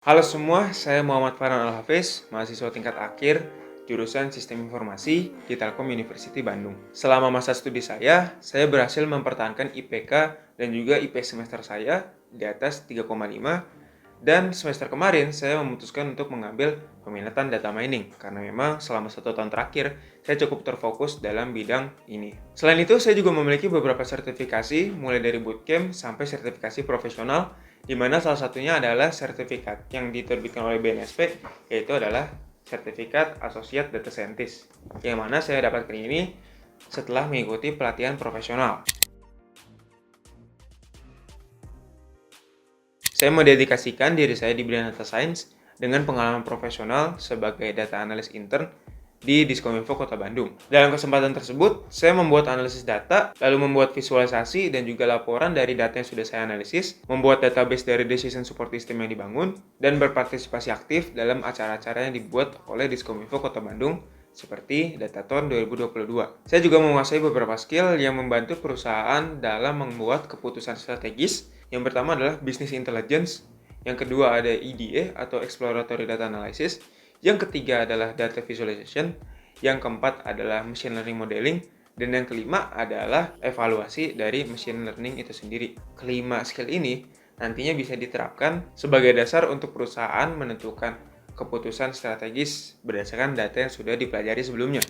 Halo semua, saya Muhammad Farhan Al-Hafiz, mahasiswa tingkat akhir, jurusan Sistem Informasi di Telkom University Bandung. Selama masa studi saya berhasil mempertahankan IPK dan juga IP semester saya di atas 3,5, dan semester kemarin saya memutuskan untuk mengambil peminatan data mining karena memang selama 1 tahun terakhir saya cukup terfokus dalam bidang ini. Selain itu, saya juga memiliki beberapa sertifikasi mulai dari bootcamp sampai sertifikasi profesional, di mana salah satunya adalah sertifikat yang diterbitkan oleh BNSP, yaitu adalah sertifikat Associate Data Scientist, yang mana saya dapatkan ini setelah mengikuti pelatihan profesional. Saya mendedikasikan diri saya di bidang data science dengan pengalaman profesional sebagai data analis intern di Diskominfo Kota Bandung. Dalam kesempatan tersebut, saya membuat analisis data, lalu membuat visualisasi dan juga laporan dari data yang sudah saya analisis, membuat database dari decision support system yang dibangun, dan berpartisipasi aktif dalam acara-acara yang dibuat oleh Diskominfo Kota Bandung seperti Datathon 2022. Saya juga menguasai beberapa skill yang membantu perusahaan dalam membuat keputusan strategis. Yang pertama adalah business intelligence, yang kedua ada EDA atau exploratory data analysis, yang ketiga adalah data visualization, yang keempat adalah machine learning modeling, dan yang kelima adalah evaluasi dari machine learning itu sendiri. Kelima skill ini nantinya bisa diterapkan sebagai dasar untuk perusahaan menentukan keputusan strategis berdasarkan data yang sudah dipelajari sebelumnya.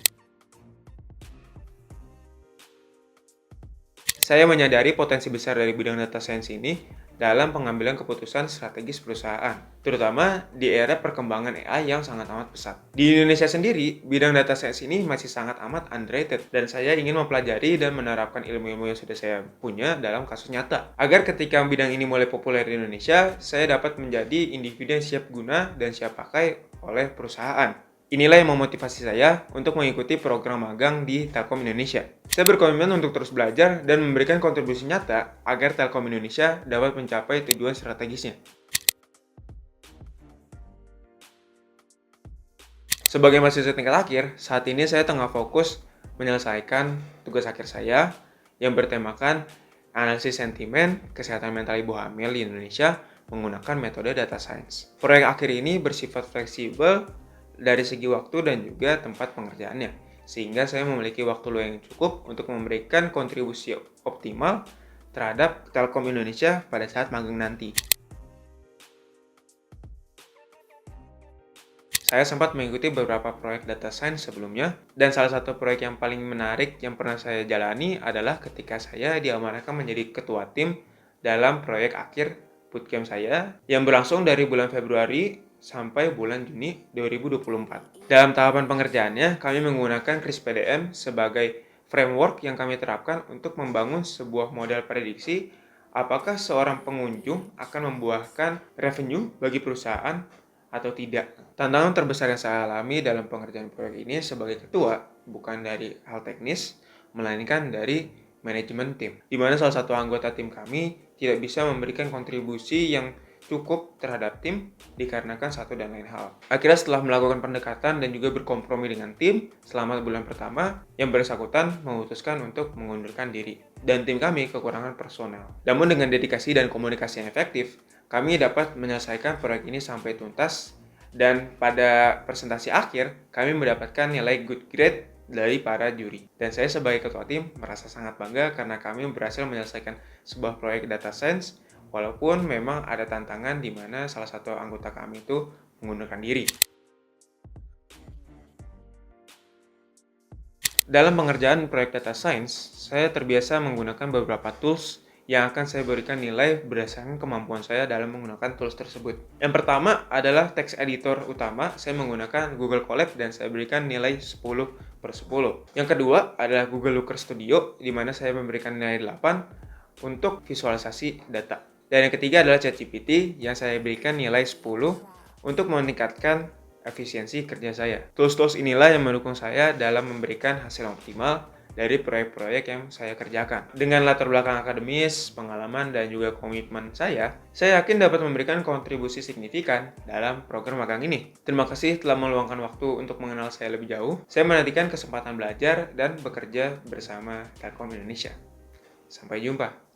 Saya menyadari potensi besar dari bidang data science ini dalam pengambilan keputusan strategis perusahaan, terutama di era perkembangan AI yang sangat amat pesat. Di Indonesia sendiri, bidang data science ini masih sangat amat underrated, dan saya ingin mempelajari dan menerapkan ilmu-ilmu yang sudah saya punya dalam kasus nyata, agar ketika bidang ini mulai populer di Indonesia, saya dapat menjadi individu yang siap guna dan siap pakai oleh perusahaan. Inilah yang memotivasi saya untuk mengikuti program magang di Telkom Indonesia. Saya berkomitmen untuk terus belajar dan memberikan kontribusi nyata agar Telkom Indonesia dapat mencapai tujuan strategisnya. Sebagai mahasiswa tingkat akhir, saat ini saya tengah fokus menyelesaikan tugas akhir saya yang bertemakan analisis sentimen kesehatan mental ibu hamil di Indonesia menggunakan metode data science. Proyek akhir ini bersifat fleksibel dari segi waktu dan juga tempat pengerjaannya, sehingga saya memiliki waktu luang yang cukup untuk memberikan kontribusi optimal terhadap Telkom Indonesia pada saat magang nanti. Saya sempat mengikuti beberapa proyek data science sebelumnya, dan salah satu proyek yang paling menarik yang pernah saya jalani adalah ketika saya diamanahkan menjadi ketua tim dalam proyek akhir bootcamp saya yang berlangsung dari bulan Februari sampai bulan Juni 2024. Dalam tahapan pengerjaannya, kami menggunakan Kris PDM sebagai framework yang kami terapkan untuk membangun sebuah model prediksi apakah seorang pengunjung akan membuahkan revenue bagi perusahaan atau tidak. Tantangan terbesar yang saya alami dalam pengerjaan proyek ini sebagai ketua bukan dari hal teknis, melainkan dari manajemen tim, di mana salah satu anggota tim kami tidak bisa memberikan kontribusi yang cukup terhadap tim dikarenakan satu dan lain hal. Akhirnya setelah melakukan pendekatan dan juga berkompromi dengan tim selama bulan pertama, yang bersangkutan memutuskan untuk mengundurkan diri, dan tim kami kekurangan personel. Namun dengan dedikasi dan komunikasi yang efektif, kami dapat menyelesaikan proyek ini sampai tuntas, dan pada presentasi akhir kami mendapatkan nilai good grade dari para juri. Dan saya sebagai ketua tim merasa sangat bangga karena kami berhasil menyelesaikan sebuah proyek data science walaupun memang ada tantangan di mana salah satu anggota kami itu mengundurkan diri. Dalam pengerjaan proyek data science, saya terbiasa menggunakan beberapa tools yang akan saya berikan nilai berdasarkan kemampuan saya dalam menggunakan tools tersebut. Yang pertama adalah text editor utama, saya menggunakan Google Colab dan saya berikan nilai 10/10. Yang kedua adalah Google Looker Studio, di mana saya memberikan nilai 8 untuk visualisasi data. Dan yang ketiga adalah ChatGPT yang saya berikan nilai 10 untuk meningkatkan efisiensi kerja saya. Tools-tools inilah yang mendukung saya dalam memberikan hasil optimal dari proyek-proyek yang saya kerjakan. Dengan latar belakang akademis, pengalaman, dan juga komitmen saya yakin dapat memberikan kontribusi signifikan dalam program magang ini. Terima kasih telah meluangkan waktu untuk mengenal saya lebih jauh. Saya menantikan kesempatan belajar dan bekerja bersama Telkom Indonesia. Sampai jumpa.